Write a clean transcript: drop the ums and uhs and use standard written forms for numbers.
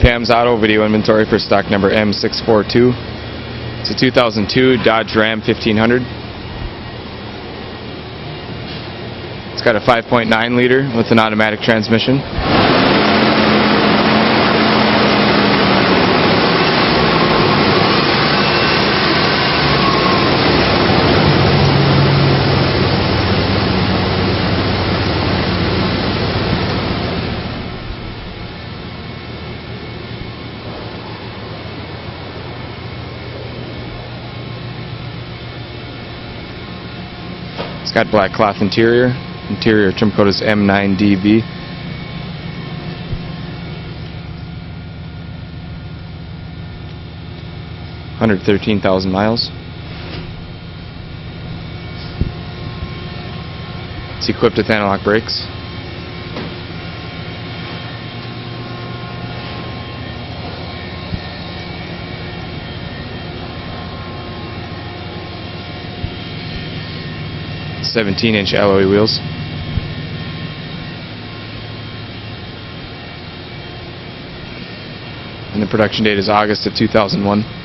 Pam's Auto video inventory for stock number M0642. It's a 2002 Dodge Ram 1500. It's got a 5.9 liter with an automatic transmission. It's got black cloth interior. Interior trim code is M9DV. $113,000 miles. It's equipped with anti-lock brakes. .17-inch alloy wheels. And the production date is August of 2001.